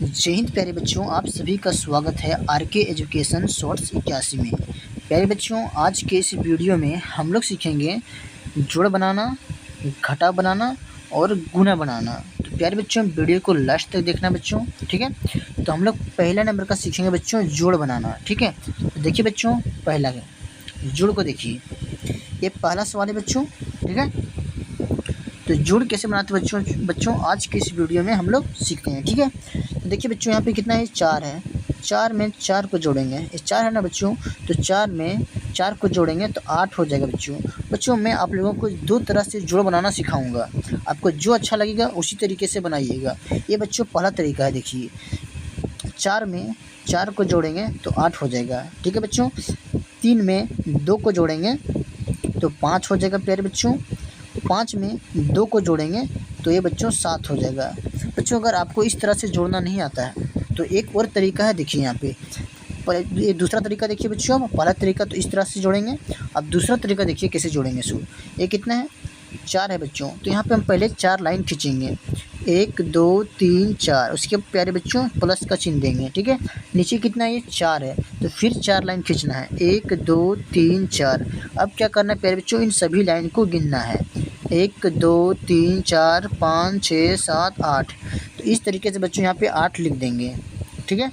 जय हिंद प्यारे बच्चों, आप सभी का स्वागत है आरके एजुकेशन शॉर्ट्स 81 में। प्यारे बच्चों, आज के इस वीडियो में हम लोग सीखेंगे जोड़ बनाना, घटा बनाना और गुना बनाना। तो प्यारे बच्चों, वीडियो को लास्ट तक देखना बच्चों, ठीक है। तो हम लोग पहला नंबर का सीखेंगे बच्चों जोड़ बनाना, ठीक है। तो देखिए बच्चों, पहला जोड़ को देखिए, ये पहला सवाल है बच्चों, ठीक है। तो जोड़ कैसे बनाते बच्चों आज के इस वीडियो में हम लोग सीखते हैं, ठीक है। तो देखिए बच्चों, यहाँ पे कितना है, 4 है। 4 में 4 को जोड़ेंगे, ये 4 है ना बच्चों, तो 4 में 4 को जोड़ेंगे तो 8 हो जाएगा बच्चों। मैं आप लोगों को 2 तरह से जोड़ बनाना सिखाऊंगा, आपको जो अच्छा लगेगा उसी तरीके से बनाइएगा। ये बच्चों पहला तरीका है, देखिए 4 में 4 को जोड़ेंगे तो 8 हो जाएगा, ठीक है बच्चों। 3 में 2 को जोड़ेंगे तो 5 हो जाएगा प्यारे बच्चों। 5 में 2 को जोड़ेंगे तो ये बच्चों 7 हो जाएगा। बच्चों अगर आपको इस तरह से जोड़ना नहीं आता है तो एक और तरीका है, देखिए यहाँ पे ये दूसरा तरीका देखिए बच्चों। पहला तरीका तो इस तरह से जोड़ेंगे, अब दूसरा तरीका देखिए कैसे जोड़ेंगे। सो ये कितना है, 4 है बच्चों। तो यहाँ पे हम पहले 4 लाइन खींचेंगे, 1 2 3 4, उसके प्यारे बच्चों प्लस का चिन्ह देंगे, ठीक है। नीचे कितना है, ये 4 है, तो फिर 4 लाइन खींचना है, 1 2 3 4। अब क्या करना है प्यारे बच्चों, इन सभी लाइन को गिनना है, 1 2 3 4 5 6 7 8। तो इस तरीके से बच्चों यहाँ पे 8 लिख देंगे, ठीक है।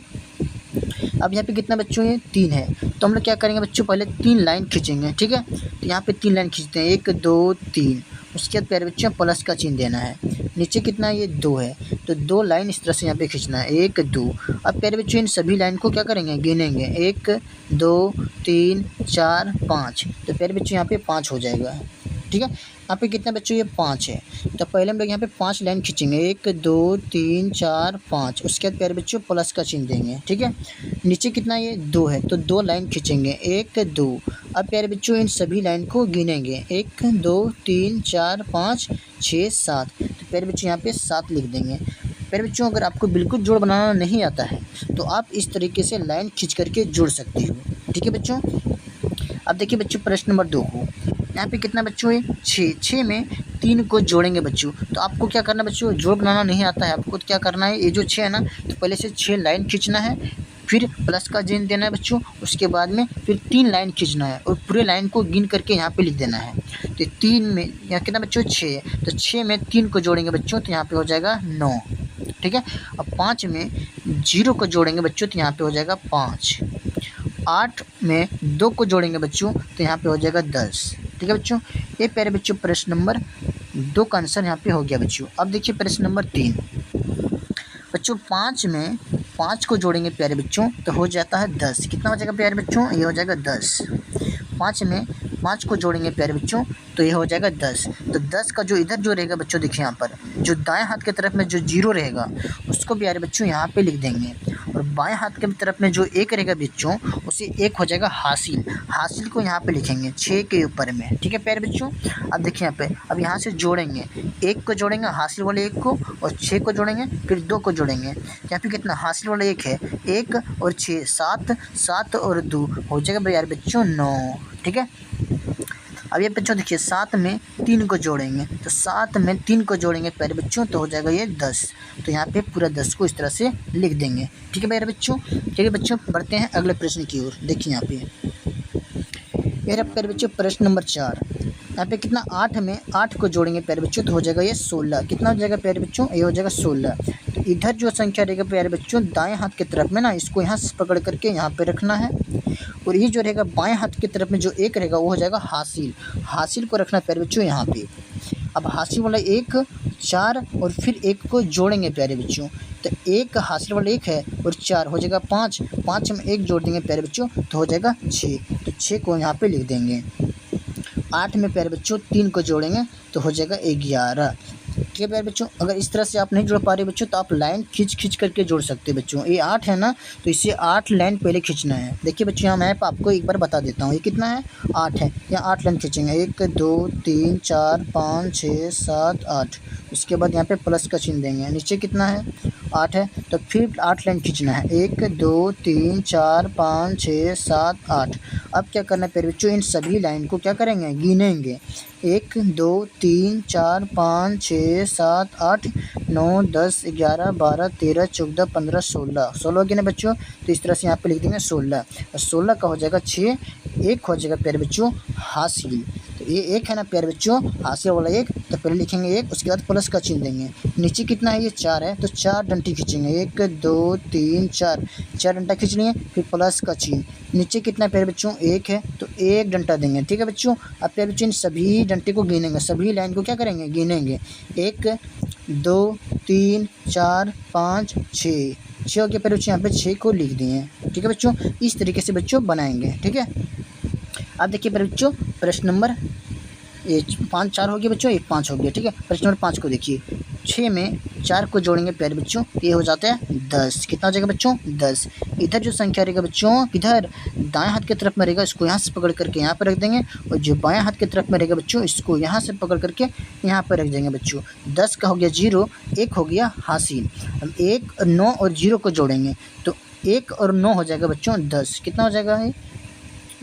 अब यहाँ पे कितना बच्चों, ये 3 है। तो हम लोग क्या करेंगे बच्चों, पहले 3 लाइन खींचेंगे, ठीक है। तो यहाँ पे 3 लाइन खींचते हैं, 1 2 3, उसके बाद प्यारे बच्चों प्लस का चिन्ह देना है। नीचे कितना है, ये 2 है, तो 2 लाइन इस तरह से यहाँ पे खींचना है, 1 2। अब प्यारे बच्चों इन सभी लाइन को क्या करेंगे, गिनेंगे, 1 2 3 4 5। तो प्यारे बच्चों यहाँ पे 5 हो जाएगा, ठीक है। यहाँ पे कितना बच्चों, ये 5 है। तो पहले हम लोग यहाँ पे 5 लाइन खींचेंगे, 1 2 3 4 5, उसके बाद प्यारे बच्चों प्लस का चिन्ह देंगे, ठीक है। नीचे कितना, ये 2 है, तो 2 लाइन खींचेंगे, 1 2। अब प्यारे बच्चों इन सभी लाइन को गिनेंगे, 1 2 3 4 5 6 7। तो प्यारे बच्चों यहाँ पे 7 लिख देंगे। प्यारे बच्चों अगर आपको बिल्कुल जोड़ बनाना नहीं आता है तो आप इस तरीके से लाइन खींच करके जोड़ सकते हो, ठीक है बच्चों। अब देखिए बच्चों प्रश्न नंबर 2 को, यहाँ पे कितना बच्चों है, 6 में 3 को जोड़ेंगे बच्चों। तो आपको क्या करना बच्चों, जोड़ बनाना नहीं आता है आपको, तो क्या करना है, ये जो 6 है ना, तो पहले से 6 लाइन खींचना है, फिर प्लस का चिन्ह देना है बच्चों, उसके बाद में फिर 3 लाइन खींचना है और पूरे लाइन को गिन करके यहाँ पे लिख देना है। तो 3 में यहाँ कितना बच्चों, 6 है, तो 6 में 3 को जोड़ेंगे बच्चों तो यहाँ पे हो जाएगा 9, ठीक है। अब 5 में 0 को जोड़ेंगे बच्चों तो यहाँ पे हो जाएगा 5। 8 में 2 को जोड़ेंगे बच्चों तो यहाँ पे हो जाएगा 10, ठीक है बच्चों। ये प्यारे बच्चों प्रश्न नंबर 2 का आंसर यहाँ पे हो गया बच्चों। अब देखिए प्रश्न नंबर 3 बच्चों, 5 में 5 को जोड़ेंगे प्यारे बच्चों तो हो जाता है 10। कितना हो जाएगा प्यारे बच्चों, ये हो जाएगा 10। 5 में 5 को जोड़ेंगे प्यारे बच्चों तो ये हो जाएगा 10। तो 10 का जो इधर जो रहेगा बच्चों, देखिए यहाँ पर जो दाएं हाथ की तरफ में जो 0 रहेगा उसको प्यारे बच्चों यहाँ पे लिख देंगे, और बाएं हाथ की तरफ में जो 1 रहेगा बच्चों उसे 1 हो जाएगा हासिल। हासिल को यहाँ पे लिखेंगे 6 के ऊपर में, ठीक है प्यारे बच्चों। अब देखिए यहाँ पे, अब यहाँ से जोड़ेंगे, 1 को जोड़ेंगे हासिल वाले 1 को, और 6 को जोड़ेंगे, फिर 2 को जोड़ेंगे। यहाँ पे कितना हासिल वाला 1 है, 1 और 6 7, 7 और 2 हो जाएगा यार बच्चों 9, ठीक है। अब ये बच्चों देखिए 7 में 3 को जोड़ेंगे, तो 7 में 3 को जोड़ेंगे प्यारे बच्चों तो हो जाएगा ये 10। तो यहाँ पे पूरा 10 को इस तरह से लिख देंगे, ठीक है प्यारे बच्चों। चलिए बच्चों बढ़ते हैं अगले प्रश्न की ओर। देखिए यहाँ पे ये प्यारे बच्चों प्रश्न नंबर 4। यहाँ पे कितना, 8 में 8 को जोड़ेंगे प्यारे बच्चों तो हो जाएगा ये 16। कितना हो जाएगा प्यारे बच्चों, ये हो जाएगा 16। तो इधर जो संख्या रहेगा प्यारे बच्चों दाएं हाथ की तरफ में ना, इसको यहाँ से पकड़ करके यहाँ पे रखना है, और ये जो रहेगा बाएं हाथ की तरफ में जो 1 रहेगा वो हो जाएगा हासिल। हासिल को रखना प्यारे बच्चों यहाँ पे। अब हासिल वाला 1 4 और फिर 1 को जोड़ेंगे प्यारे बच्चों, तो 1 हासिल वाला 1 है और 4 हो जाएगा 5। 5 में 1 जोड़ देंगे प्यारे बच्चों तो हो जाएगा 6। तो 6 को यहाँ पे लिख देंगे। 8 में प्यारे बच्चों 3 को जोड़ेंगे तो हो जाएगा 11, ठीक है प्यारे बच्चों। अगर इस तरह से आप नहीं जोड़ पा रहे बच्चों तो आप लाइन खींच करके जोड़ सकते हैं बच्चों। ये 8 है ना, तो इसे 8 लाइन पहले खींचना है। देखिए बच्चों यहाँ मैं आपको एक बार बता देता हूँ, ये कितना है, 8 है। यहाँ 8 लाइन खींचेंगे, 1 2 3 4 5 6 7 8, उसके बाद यहाँ पे प्लस का चिन्ह देंगे। नीचे कितना है, 8 है, तो फिर 8 लाइन खींचना है, 1 2 3 4 5 6 7 8। अब क्या करना है प्यारे बच्चों, इन सभी लाइन को क्या करेंगे, गिनेंगे, 1 2 3 4 5 6 7 8 9, 10, 11, 12, 13, 14, 15, 16 16 हो गया ना बच्चों। तो इस तरह से यहाँ पे लिख देंगे 16 और 16 का हो जाएगा 6, एक हो जाएगा प्यारे बच्चों हासिल। तो ये एक है ना प्यारे बच्चों हासिल वाला एक, तो पहले लिखेंगे एक, उसके बाद प्लस का चिन्ह देंगे। नीचे कितना है ये 4 है, तो 4 डंडी खींचेंगे, 1, 2, 3, 4 4 डंडा खींच लिए, फिर प्लस का चिन्ह। नीचे कितना प्यारे बच्चों 1 है, तो 1 डंडा देंगे। ठीक है बच्चों। अब प्यारे बच्चों इन सभी डंडे को गिनेंगे, सभी लाइन को क्या करेंगे गिनेंगे। 1, 2, 3, 4, 5, 6 6 हो गया प्यारे बच्चों, यहाँ पे 6 को लिख दिए। ठीक है बच्चों, इस तरीके से बच्चों बनाएंगे। ठीक है। अब देखिए प्यारे बच्चों प्रश्न नंबर ये 5 4 हो गया बच्चों, एक 5 हो गया। ठीक है। प्रश्न नंबर 5 को देखिए, 6 में 4 को जोड़ेंगे प्यारे बच्चों, ये हो जाता है 10। कितना हो जाएगा बच्चों 10। इधर जो संख्या रहेगा बच्चों, किधर दाएं हाथ की तरफ में रहेगा, इसको यहाँ से पकड़ करके यहाँ पर रख देंगे, और जो बाएं हाथ की तरफ में रहेगा बच्चों, इसको यहाँ से पकड़ करके यहाँ पर रख देंगे बच्चों। 10 का हो गया 0, 1 हो गया हासिल। हम 1, 9 और 0 को जोड़ेंगे, तो 1 और 9 हो जाएगा बच्चों 10। कितना हो जाएगा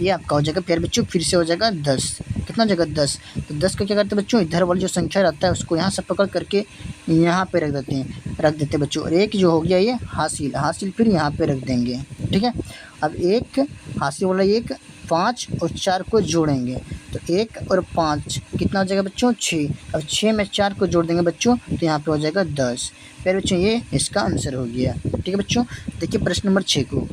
ये आपका हो जाएगा प्यारे बच्चों, फिर से हो जाएगा 10। कितना हो जाएगा 10। तो 10 का क्या करते हैं बच्चों, इधर वाली जो संख्या रहता है उसको यहाँ से पकड़ करके यहाँ पे रख देते हैं बच्चों। और एक जो हो गया ये हासिल फिर यहाँ पे रख देंगे। ठीक है। अब एक हासिल वाला एक, 5 और 4 को जोड़ेंगे, तो 1 और 5 कितना हो जाएगा बच्चों 6। अब 6 में 4 को जोड़ देंगे बच्चों, तो यहाँ पे हो जाएगा 10। प्यारे बच्चों ये इसका आंसर हो गया। ठीक है बच्चों। देखिए प्रश्न नंबर 6 को,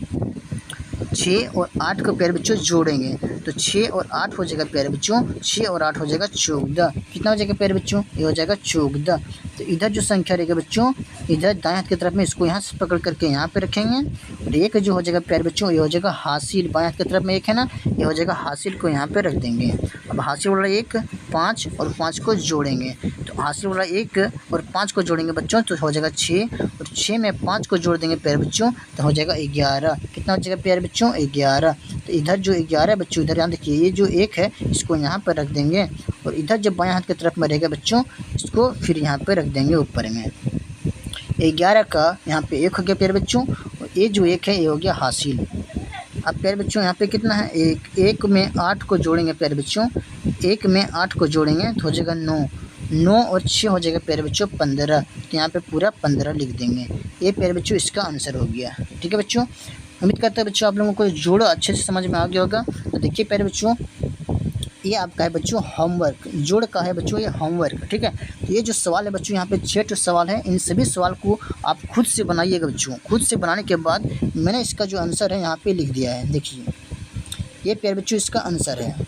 6 और 8 को प्यारे बच्चों जोड़ेंगे, तो 6 और 8 हो जाएगा प्यारे बच्चों, 6 और 8 हो जाएगा 14। कितना हो जाएगा प्यारे बच्चों, ये हो जाएगा 14। तो इधर जो संख्या रहेगा बच्चों, इधर दाएं हाथ की तरफ में इसको यहाँ से पकड़ करके यहाँ पे रखेंगे, और एक जो हो जाएगा प्यारे बच्चों, ये हो जाएगा हासिल। बाएं हाथ की तरफ में एक है ना, ये हो जाएगा हासिल को यहाँ पे रख देंगे। अब हासिल वाला एक, 5 और 5 को जोड़ेंगे, तो हासिल वाला 1 और 5 को जोड़ेंगे बच्चों, तो हो जाएगा 6, और 6 में 5 को जोड़ देंगे प्यारे बच्चों, तो हो जाएगा 11। कितना हो जाएगा प्यारे बच्चों 11। तो इधर जो 11 है बच्चों, इधर यहाँ देखिए ये जो 1 है इसको यहाँ पर रख देंगे, और इधर जब बाएं हाथ की तरफ में रहेगा बच्चों, इसको फिर यहाँ पर रख देंगे ऊपर में। 11 का यहाँ पे 1 हो गया प्यारे बच्चों, और ये जो 1 है ये हो गया हासिल। अब प्यारे बच्चों यहाँ पे कितना है, 1 में 8 को जोड़ेंगे प्यारे बच्चों, 1 में 8 को जोड़ेंगे तो हो जाएगा 9 और 6 हो जाएगा प्यारे बच्चों 15। तो यहाँ पे पूरा 15 लिख देंगे। ये प्यारे बच्चों इसका आंसर हो गया। ठीक है बच्चों। उम्मीद करते हैं बच्चों आप लोगों को जोड़ अच्छे से समझ में आ गया होगा। तो देखिए प्यारे बच्चों ये आपका है बच्चों होमवर्क, जोड़ का है बच्चों ये होमवर्क। ठीक है। तो ये जो सवाल है बच्चों यहाँ पे 6 सवाल है, इन सभी सवाल को आप खुद से बनाइएगा बच्चों। खुद से बनाने के बाद मैंने इसका जो आंसर है यहाँ पे लिख दिया है। देखिए ये प्यारे बच्चों इसका आंसर है।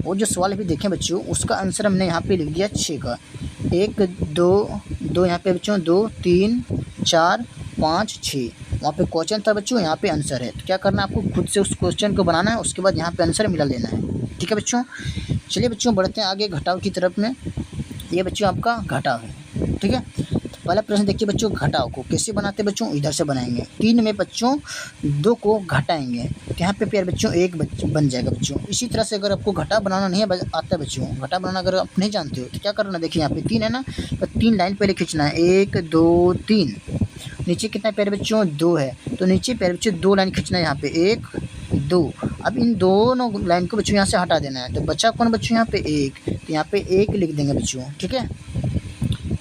वो जो सवाल अभी देखें बच्चों उसका आंसर हमने यहाँ पे लिख दिया 6 का। 1, 2 यहाँ पे बच्चों 2, 3, 4, 5, 6 वहाँ पे क्वेश्चन था बच्चों, यहाँ पे आंसर है। तो क्या करना है आपको खुद से उस क्वेश्चन को बनाना है, उसके बाद यहाँ पे आंसर मिला लेना है। ठीक है बच्चों। चलिए बच्चों बढ़ते हैं आगे घटाव की तरफ में। ये बच्चों आपका घटाव है। ठीक है। पहला प्रश्न देखिए बच्चों, घटाव को कैसे बनाते हैं बच्चों, इधर से बनाएंगे। 3 में बच्चों 2 को घटाएंगे, तो यहाँ पे प्यारे बच्चों 1 बन जाएगा बच्चों। इसी तरह से अगर आपको घटा बनाना नहीं आता बच्चों, घटा बनाना अगर आप नहीं जानते हो तो क्या करना, देखिए यहाँ पे 3 है ना, तो 3 लाइन पहले खींचना है, 1, 2, 3। नीचे कितना प्यारे बच्चों 2 है, तो नीचे प्यारे बच्चों 2 लाइन खींचना है यहाँ पे, 1, 2। अब इन दोनों लाइन को बच्चों यहाँ से हटा देना है, तो बचा कौन बच्चों यहाँ पे 1, तो यहाँ पे 1 लिख देंगे बच्चों। ठीक है।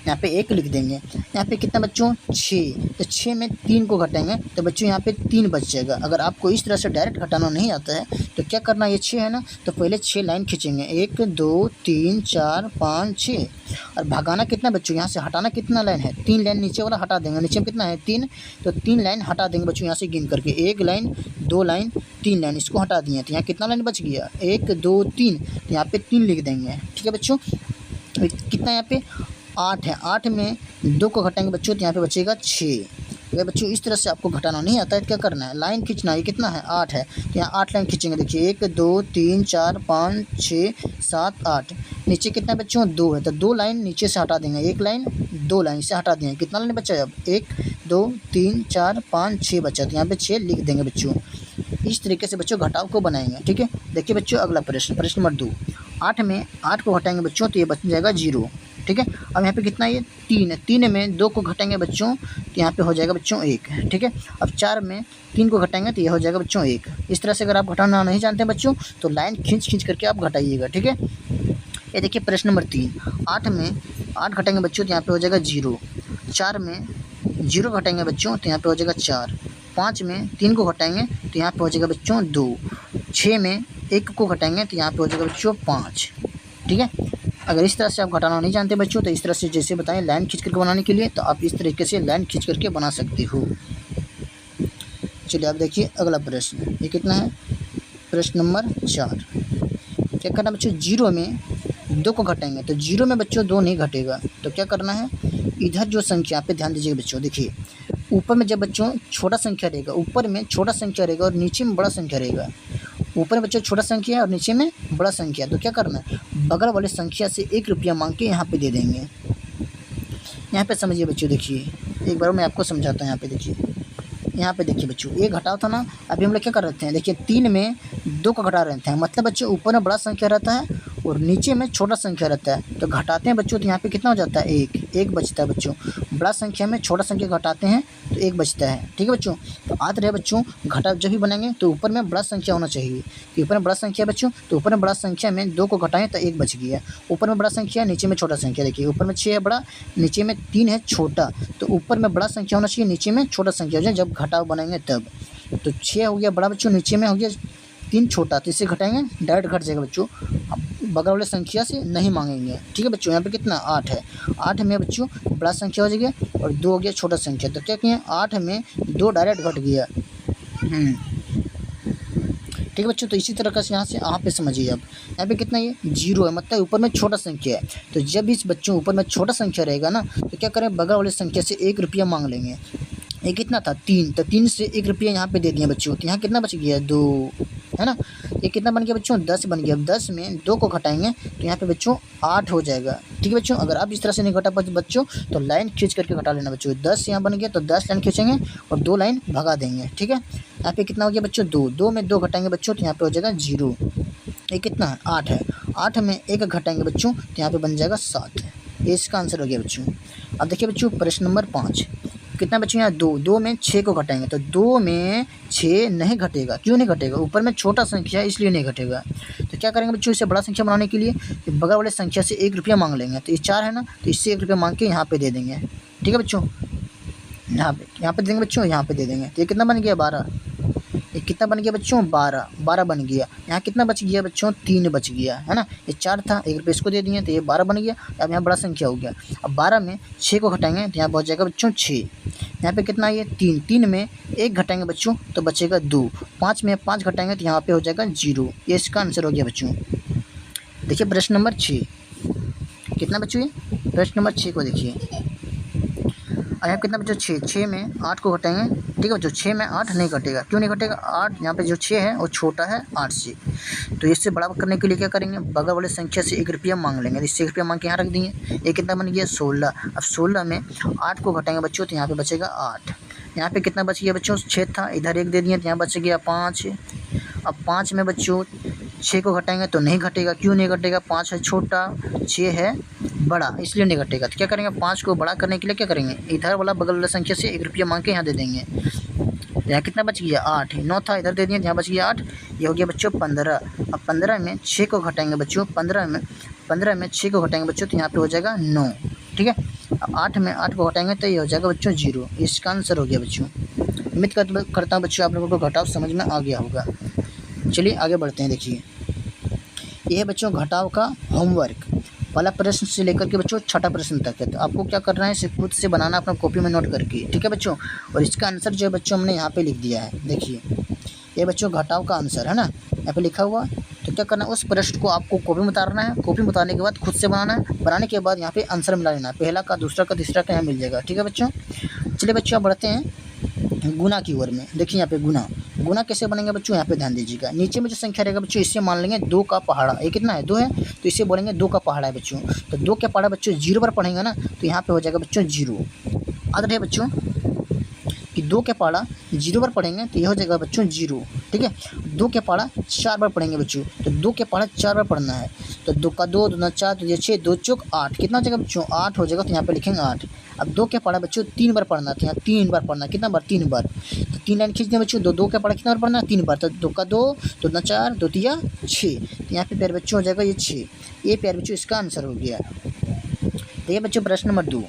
यहाँ पे 1 लिख देंगे। यहाँ पे कितना बच्चों 6, तो 6 में 3 को घटाएंगे तो बच्चों यहाँ पे 3 बच जाएगा। अगर आपको इस तरह से डायरेक्ट घटाना नहीं आता है तो क्या करना, ये 6 है ना, तो पहले 6 लाइन खींचेंगे, 1, 2, 3, 4, 5, 6। और भगाना कितना बच्चों, यहाँ से हटाना कितना लाइन है, 3 लाइन नीचे वाला हटा देंगे। नीचे में कितना है 3, तो 3 लाइन हटा देंगे बच्चों यहाँ से गिन करके, 1 लाइन, 2 लाइन, 3 लाइन, इसको हटा दिए। तो यहाँ कितना लाइन बच गया, 1, 2, 3, तो यहाँ पे 3 लिख देंगे। ठीक है बच्चों। कितना यहाँ पे 8 है, 8 में 2 को घटाएंगे बच्चों, तो यहाँ पे बचेगा 6। अगर बच्चों इस तरह से आपको घटाना नहीं आता है तो क्या करना है, लाइन खींचना है। ये कितना है 8 है, तो यहाँ 8 लाइन खींचेंगे। देखिए 1, 2, 3, 4, 5, 6, 7, 8। नीचे कितना बच्चों 2 है, तो 2 लाइन नीचे से हटा देंगे, 1 लाइन 2 लाइन से हटा देंगे। कितना लाइन बचा है अब, 1, 2, 3, 4, 5, 6 बचा, तो यहाँ पे 6 लिख देंगे बच्चों। इस तरीके से बच्चों घटाव को बनाएंगे। ठीक है। देखिए बच्चों अगला प्रश्न, प्रश्न नंबर 2। 8 में 8 को घटाएंगे बच्चों, तो ये बच जाएगा 0। ठीक है। अब यहाँ पे कितना है, ये 3 है, 3 में 2 को घटाएंगे बच्चों, तो यहाँ पे हो जाएगा बच्चों 1। ठीक है। अब 4 में 3 को घटाएंगे तो ये हो जाएगा बच्चों 1। इस तरह से अगर आप घटाना नहीं जानते बच्चों तो लाइन खींच करके आप घटाइएगा। ठीक है। ये देखिए प्रश्न नंबर 3। 8 में 8 घटाएंगे बच्चों, तो यहाँ पे हो जाएगा 0। 4 में 0 घटाएंगे बच्चों तो यहाँ पे हो जाएगा 4। 5 में 3 को घटाएंगे तो यहाँ पे हो जाएगा बच्चों 2। 6 में 1 को घटाएंगे तो यहाँ पे हो जाएगा बच्चों 5। ठीक है। अगर इस तरह से आप घटाना नहीं जानते बच्चों तो इस तरह से जैसे बताएं लाइन खींच करके बनाने के लिए, तो आप इस तरीके से लाइन खींच करके बना सकते हो। चलिए आप देखिए अगला प्रश्न, ये कितना है, प्रश्न नंबर 4। क्या करना बच्चों, 0 में 2 को घटाएंगे तो 0 में बच्चों 2 नहीं घटेगा, तो क्या करना है, इधर जो संख्या पे ध्यान दीजिएगा बच्चों। देखिए ऊपर में जब बच्चों छोटा संख्या रहेगा, ऊपर में छोटा संख्या रहेगा और नीचे में बड़ा संख्या रहेगा, ऊपर में बच्चों छोटा संख्या है और नीचे में बड़ा संख्या, तो क्या करना है, बगल वाले संख्या से 1 रुपया मांग के यहाँ पे दे देंगे। यहाँ पे समझिए बच्चों, देखिए एक बार मैं आपको समझाता हूँ। यहाँ पे देखिए, यहाँ पे देखिए बच्चों, ये घटाव था ना, अभी हम लोग क्या कर रहे थे, देखिए 3 में 2 का घटा रहे थे, मतलब बच्चों ऊपर में बड़ा संख्या रहता है और नीचे में छोटा संख्या रहता है, तो घटाते हैं बच्चों तो यहाँ पे कितना हो जाता है, 1 बचता है बच्चों। बड़ा संख्या में छोटा संख्या घटाते हैं तो 1 बचता है। ठीक है बच्चों, तो याद रहे बच्चों, घटाव जब भी बनेंगे तो ऊपर में बड़ा संख्या होना चाहिए, कि ऊपर में बड़ा संख्या बच्चों, तो ऊपर में बड़ा संख्या में 2 को घटाएं तो 1 बच गया। ऊपर में बड़ा संख्या, नीचे में छोटा संख्या, देखिए ऊपर में 6 है बड़ा, नीचे में 3 है छोटा, तो ऊपर में बड़ा संख्या होना चाहिए, नीचे में छोटा संख्या हो जाए जब घटाव बनेंगे तब। तो 6 हो गया बड़ा बच्चों, नीचे में हो गया 3 छोटा, तो इससे घटाएंगे डायरेक्ट घट जाएगा बच्चों, बगल वाले संख्या से नहीं मांगेंगे। ठीक है बच्चों, यहाँ पे कितना 8 है, 8 में बच्चों बड़ा संख्या हो जाएगा और 2 हो गया छोटा संख्या, तो क्या किए 8 में 2 डायरेक्ट घट गया। ठीक है बच्चों, तो इसी तरह से यहाँ पे समझिए। अब यहाँ पे कितना ये 0 है, मतलब ऊपर में छोटा संख्या है, तो जब इस बच्चों ऊपर में छोटा संख्या रहेगा ना, तो क्या करें, बगल वाले संख्या से 1 रुपया मांग लेंगे। ये कितना था 3, तो 3 से 1 रुपया यहाँ पे दे दिए बच्चों, तो यहाँ कितना बच गया 2, है ना। ये कितना बन गया बच्चों, 10 बन गया। अब 10 में 2 को घटाएंगे तो यहाँ पे बच्चों 8 हो जाएगा। ठीक है बच्चों, अगर आप इस तरह से नहीं घटा पाते बच्चों तो लाइन खींच करके घटा लेना बच्चों। 10 यहाँ बन गया तो 10 लाइन खींचेंगे और 2 लाइन भगा देंगे। ठीक है, यहाँ पे कितना हो गया बच्चों 2, 2 में 2 घटाएंगे बच्चों तो यहाँ पे हो जाएगा 0। ये कितना है 8 है, 8 में 1 घटाएंगे बच्चों तो यहाँ पे बन जाएगा 7। ये इसका आंसर हो गया बच्चों। अब देखिए बच्चों प्रश्न नंबर 5, कितना बच्चों यहाँ 2, 2 में 6 को घटाएंगे तो 2 में 6 नहीं घटेगा। क्यों नहीं घटेगा, ऊपर में छोटा संख्या है इसलिए नहीं घटेगा। तो क्या करेंगे बच्चों, इसे बड़ा संख्या बनाने के लिए बगल वाले संख्या से 1 रुपया मांग लेंगे, तो ये 4 है ना, तो इससे 1 रुपया मांग के यहाँ पे दे देंगे। ठीक है बच्चों, यहाँ पे देंगे बच्चों, यहाँ पे दे देंगे, तो ये कितना बन गया 12। ये कितना बन गया बच्चों 12, 12 बन गया। यहाँ कितना बच गया बच्चों 3 बच गया, है ना। ये 4 था, 1 रुपये इसको दे दिए तो ये 12 बन गया। अब यहाँ बड़ा संख्या हो गया। अब 12 में 6 को घटाएंगे तो यहाँ पहुँच जाएगा बच्चों 6। यहाँ पे कितना ये 3, 3 में 1 घटाएंगे बच्चों तो बचेगा 2। 5 में 5 घटाएंगे तो यहाँ पे हो जाएगा 0। ये इसका आंसर हो गया बच्चों। देखिए प्रश्न नंबर 6, कितना बच्चों ये प्रश्न नंबर 6 को देखिए। और यहाँ कितना बच्चों 6, 6 में 8 को घटाएंगे। ठीक है बच्चों, 6 में 8 नहीं घटेगा। क्यों नहीं घटेगा, 8 यहाँ पे जो 6 है वो छोटा है 8 से, तो इससे बड़ा करने के लिए क्या करेंगे, बगल वाले संख्या से 1 रुपया मांग लेंगे। इससे 1 रुपया मांग के यहाँ रख देंगे। ये कितना बन गया 16। अब 16 में 8 को घटाएंगे बच्चों तो यहाँ पे बचेगा 8। यहाँ पे कितना बच गया बच्चों 6 था, इधर 1 दे दिए तो यहाँ बच गया 5। अब 5 में बच्चों 6 को घटाएंगे तो नहीं घटेगा। क्यों नहीं घटेगा, 5 है छोटा, 6 है बड़ा, इसलिए नहीं घटेगा। तो क्या करेंगे, 5 को बड़ा करने के लिए क्या करेंगे, इधर वाला बगल वाला संख्या से 1 रुपया मांग के यहाँ दे देंगे। यहाँ कितना बच गया 8, 9 था इधर दे दिए, यहाँ बच गया 8। ये हो गया बच्चों 15। अब 15 में 6 को घटाएंगे बच्चों, 15 में 6 को घटाएंगे बच्चों तो यहाँ पे हो जाएगा 9। ठीक है, अब 8 में 8 को घटाएंगे तो ये हो जाएगा बच्चों 0। इसका आंसर हो गया बच्चों। उम्मीद करता हूँ बच्चों आप लोगों को घटाव समझ में आ गया होगा। चलिए आगे बढ़ते हैं। देखिए यह है बच्चों घटाव का होमवर्क, पहला प्रश्न से लेकर के बच्चों छठा प्रश्न तक है। तो आपको क्या करना है, सिर्फ खुद से बनाना अपना कॉपी में नोट करके। ठीक है बच्चों, और इसका आंसर जो है बच्चों हमने यहाँ पे लिख दिया है। देखिए ये बच्चों घटाव का आंसर है ना, यहाँ पे लिखा हुआ। तो क्या करना है, उस प्रश्न को आपको कॉपी में उतारना है। कॉपी में उतारने के बाद खुद से बनाना है। बनाने के बाद यहाँ पे आंसर मिला लेना है, पहला का, दूसरा का, तीसरा का यहाँ मिल जाएगा। ठीक है बच्चों, चलिए बच्चों अब बढ़ते हैं गुना की ओर में। देखिए यहाँ पे गुना कैसे बनेंगे बच्चों, यहाँ पे ध्यान दीजिएगा। नीचे में जो संख्या रहेगा बच्चों, इससे मान लेंगे 2 का पहाड़ा। ये कितना है 2 है, तो इसे बोलेंगे 2 का पहाड़ा है बच्चों। तो 2 का पहाड़ा बच्चों 0 पर पढ़ेंगे ना, तो यहाँ पे हो जाएगा बच्चों 0। याद रहे बच्चों कि 2 के पहाड़ा 0 पर पढ़ेंगे तो यह हो जाएगा बच्चों 0। ठीक है, 2 के पहाड़ा 4 बार पढ़ेंगे बच्चों, तो 2 के पहाड़ा 4 बार पढ़ना है। तो 2 का 2, 2 दूना 4, तो ये 6, 2 चौक 8। कितना हो जाएगा बच्चों 8 हो जाएगा, तो यहाँ पे लिखेंगे 8। अब 2 के पहाड़ा बच्चों 3 बार पढ़ना, तो यहाँ 3 बार पढ़ना। कितना बार 3 बार, तो 3 लाइन खींच दें बच्चों। 2 के पहाड़ा कितना बार पढ़ना 3 बार, तो 2 का 2, 2 दूना 4, 2 तिया 6। तो यहाँ पे प्यारे बच्चों हो जाएगा ये 6। ये प्यारे बच्चों इसका आंसर हो गया। तो ये बच्चों प्रश्न नंबर 2,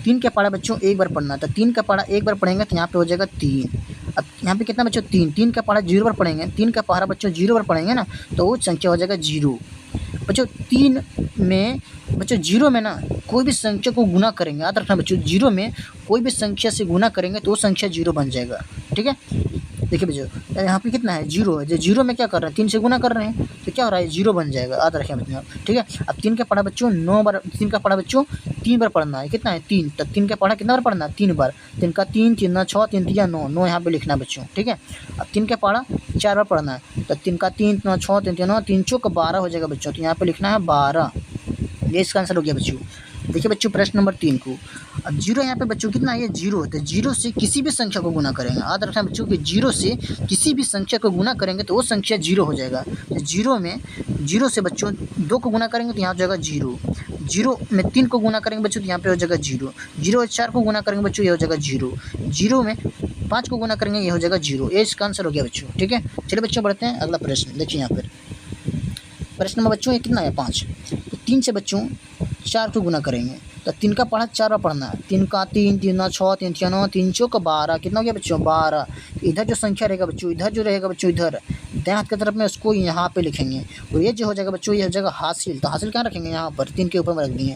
3 का पढ़ा बच्चों एक बार पढ़ना, तो 3 का पढ़ा एक बार पढ़ेंगे तो यहाँ पे हो जाएगा 3। अब यहाँ पे कितना बच्चों 3, 3 का पढ़ा 0 बार पढ़ेंगे, 3 का पढ़ा बच्चों 0 बार पढ़ेंगे ना, तो वो संख्या हो जाएगा 0। बच्चों 3 में बच्चों 0 में ना कोई भी संख्या को गुना करेंगे, याद रखना बच्चों 0 में कोई भी संख्या से गुना करेंगे तो वो संख्या 0 बन जाएगा। ठीक है, देखिए बच्चों यहाँ पे कितना है 0 है, जो 0 में क्या कर रहे हैं 3 से गुना कर रहे हैं तो क्या हो रहा है 0 बन जाएगा, याद रखें बच्चों। ठीक है, अब 3 का पढ़ा बच्चों 9 बार, 3 का पढ़ा बच्चों 3 बार पढ़ना है, कितना है 3, तब 3 का पढ़ा कितना बार पढ़ना है 3 बार, 3 का 3, 3 ना 6, 3 3 9, 9 यहाँ पे लिखना है बच्चों। ठीक है, अब 3 का पढ़ा 4 बार पढ़ना है, तो 3 का 3, 3 6, 3 3 9, 3 चौक 12 हो जाएगा बच्चों, तो यहाँ पे लिखना है 12। ये इसका आंसर हो गया बच्चों। देखिए बच्चों प्रश्न नंबर 3 को, अब 0 यहाँ पे बच्चों कितना है, ये 0 है, तो 0 से किसी भी संख्या को गुना करेंगे, याद रखना बच्चों कि 0 से किसी भी संख्या को गुना करेंगे तो वो संख्या 0 हो जाएगा। तो 0 में 0 से बच्चों 2 को गुना करेंगे तो यहाँ हो जाएगा 0, 0 में 3 को गुना करेंगे बच्चों तो यहाँ पे हो जाएगा 0, 0 और 4 को गुना करेंगे बच्चों ये हो जाएगा 0, 0 में 5 को गुना करेंगे ये हो जाएगा 0। ये इसका आंसर हो गया बच्चों। ठीक है, चलिए बच्चों बढ़ते हैं अगला प्रश्न। देखिए यहाँ पर प्रश्न नंबर बच्चों ये कितना है 5, तो 3 से बच्चों 4 को गुना करेंगे, तो 3 का पढ़ा 4 बार पढ़ना है, 3 का 3, 3 ना 6, 3 3 9, 3 चौक 12, कितना हो गया बच्चों 12। इधर जो संख्या रहेगा बच्चों, इधर जो रहेगा बच्चों इधर दाएं हाथ की तरफ में उसको यहाँ पे लिखेंगे, और ये जो हो जाएगा बच्चों ये हो जाएगा हासिल, तो हासिल कहाँ रखेंगे यहाँ पर 3 के ऊपर में रख दिए।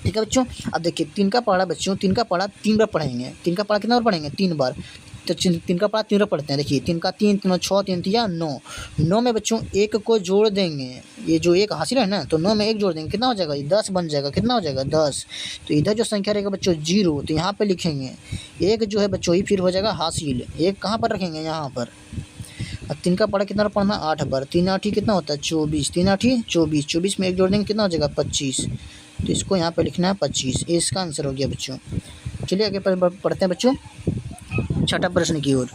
ठीक है बच्चों, अब देखिए 3 का पढ़ा बच्चों, 3 का पढ़ा 3 बार पढ़ेंगे, 3 का पढ़ा कितना बार पढ़ेंगे 3 बार, तो 3 का पढ़ा 3 बार पढ़ते हैं। देखिए 3 का 3, 3 6, 3 3 9, 9 में बच्चों 1 को जोड़ देंगे, ये जो 1 हासिल है ना तो 9 में 1 जोड़ देंगे, कितना हो जाएगा 10 बन जाएगा, कितना हो जाएगा 10। तो इधर जो संख्या रहेगा बच्चों 0, तो यहाँ पे लिखेंगे 1 जो है बच्चों ही फिर हो जाएगा हासिल, 1 कहाँ पर रखेंगे यहाँ पर। अब 3 का पढ़ा कितना पढ़ना 8 बार, 3 8 कितना होता है 24, 3 8 24, 24 में 1 जोड़ देंगे कितना हो जाएगा 25, तो इसको यहाँ पे लिखना है 25। ये इसका आंसर हो गया बच्चों। चलिए आगे पढ़ते हैं बच्चों छठा प्रश्न की ओर।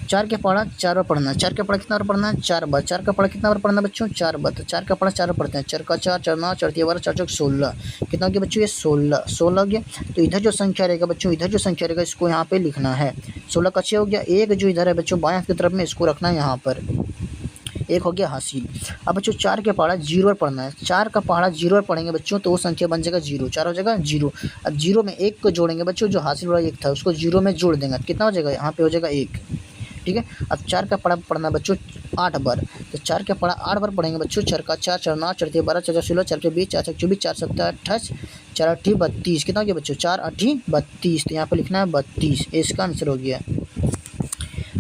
4 का पढ़ा 4 बार पढ़ना, 4 का पढ़ा कितना बार पढ़ना है 4 बार, 4 का पढ़ा कितना बार पढ़ना बच्चों 4 बार, तो 4 का पढ़ा 4 बार पढ़ते हैं, 4 का 4, 4 9, 4 3 12, 4 चौक 16, कितना हो गया बच्चों ये 16, 16 हो गया। तो इधर जो संख्या रहेगा बच्चों, इधर जो संख्या रहेगा इसको यहाँ पे लिखना है, 16 का 6 हो गया, एक जो इधर है बच्चों बाएं हाथ की तरफ में इसको रखना है यहाँ पर, 1 हो गया हासिल। अब बच्चों 4 के पढ़ा 0 बार पढ़ना है, 4 का पढ़ा 0 बार पढ़ेंगे बच्चों तो वो संख्या बन जाएगा 0, 4 हो जाएगा 0। अब 0 में 1 को जोड़ेंगे बच्चों, जो हासिल वाला 1 था उसको 0 में जोड़ देंगे, कितना हो जाएगा यहाँ पे हो जाएगा 1। ठीक है, अब 4 का पढ़ा पढ़ना बच्चों 8 बार, तो 4 का पढ़ा 8 बार पढ़ेंगे बच्चों, 4 का 4, 4 9, 4 3 12, 4 16, 4 के 20, 4 24, 4 7 28, 4 8 32, कितना हो गया बच्चों 4 8 32, तो यहाँ पे लिखना है 32। इसका आंसर हो गया।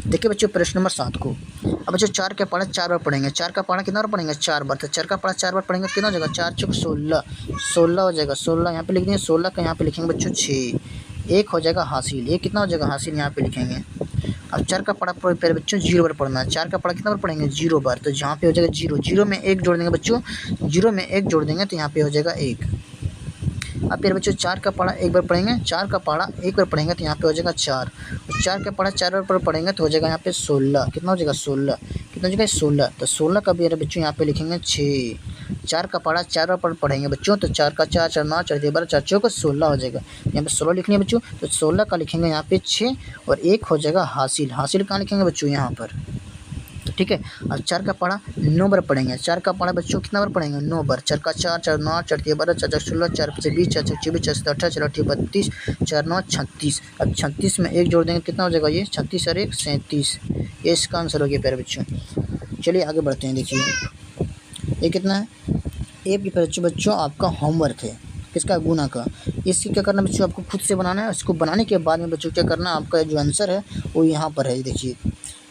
देखिए बच्चों प्रश्न नंबर 7 को, अब बच्चों 4 का पढ़ा 4 बार पढ़ेंगे, 4 का पढ़ा कितना बार पढ़ेंगे 4 बार, तो 4 का पढ़ा 4 बार पढ़ेंगे कितना हो जाएगा 4 चौक 16, 16 हो जाएगा, 16 यहाँ पे लिख देंगे, 16 का यहाँ पे लिखेंगे बच्चों 6, 1 हो जाएगा हासिल, ये कितना हो जाएगा हासिल यहाँ पे लिखेंगे। अब 4 का पढ़ा पहले बच्चों 0 बार पढ़ना है, 4 का पढ़ा कितना बार पढ़ेंगे 0 बार, तो जहाँ पे हो जाएगा 0, 0 में 1 जोड़ देंगे बच्चों, 0 में 1 जोड़ देंगे तो यहाँ पे हो जाएगा 1। अब फिर बच्चों 4 का पढ़ा 1 बार पढ़ेंगे, 4 का पढ़ा 1 बार पढ़ेंगे तो यहाँ पे हो जाएगा 4, 4 का पढ़ा 4 बार पढ़ेंगे तो हो जाएगा यहाँ पे 16, कितना हो जाएगा 16, कितना हो जाएगा 16, तो 16 का भी बच्चों यहाँ पे लिखेंगे 6। 4 का पढ़ा 4 बार पढ़ेंगे बच्चों, तो 4 का 4, 4 9, 4 3 12, 4 चौक 16 हो जाएगा, यहाँ पे 16 लिखनी है बच्चों, तो 16 का लिखेंगे यहाँ पे 6 और 1 हो जाएगा हासिल, हासिल कहाँ लिखेंगे बच्चों यहाँ पर। ठीक है, अब 4 का पढ़ा 9 बार पढ़ेंगे, 4 का पढ़ा बच्चों कितना बार पढ़ेंगे 9 बार, 4 का 4, 4 9, 4 3 12, 4 16, 4 5 20, 4 24, 4 28, 4 32, 4 9 36, अब 36 में 1 जोड़ देंगे कितना हो जाएगा ये 36 और 1 37, ये इसका आंसर हो गया प्यारे बच्चों। चलिए आगे बढ़ते हैं। देखिए ये कितना है, ये भी बच्चों आपका होमवर्क है, किसका गुना का, इसकी क्या करना बच्चों आपको खुद से बनाना है, इसको बनाने के बाद में बच्चों क्या करना, आपका जो आंसर है वो यहाँ पर है, देखिए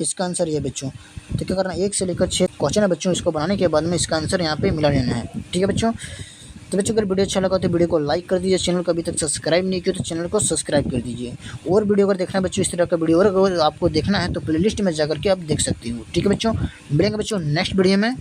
इसका आंसर ये बच्चों, तो क्या करना 1 से लेकर 6 क्वेश्चन है बच्चों, इसको बनाने के बाद में इसका आंसर यहाँ पे मिला लेना है। ठीक है बच्चों, तो बच्चों अगर वीडियो अच्छा लगा तो वीडियो को लाइक कर दीजिए, चैनल को अभी तक सब्सक्राइब नहीं किया तो चैनल को सब्सक्राइब कर दीजिए, और वीडियो अगर देखना है बच्चों इस तरह का वीडियो और अगर आपको देखना है तो प्लेलिस्ट में जाकर के आप देख सकते हो। ठीक है बच्चों, मिलेंगे बच्चों नेक्स्ट वीडियो में।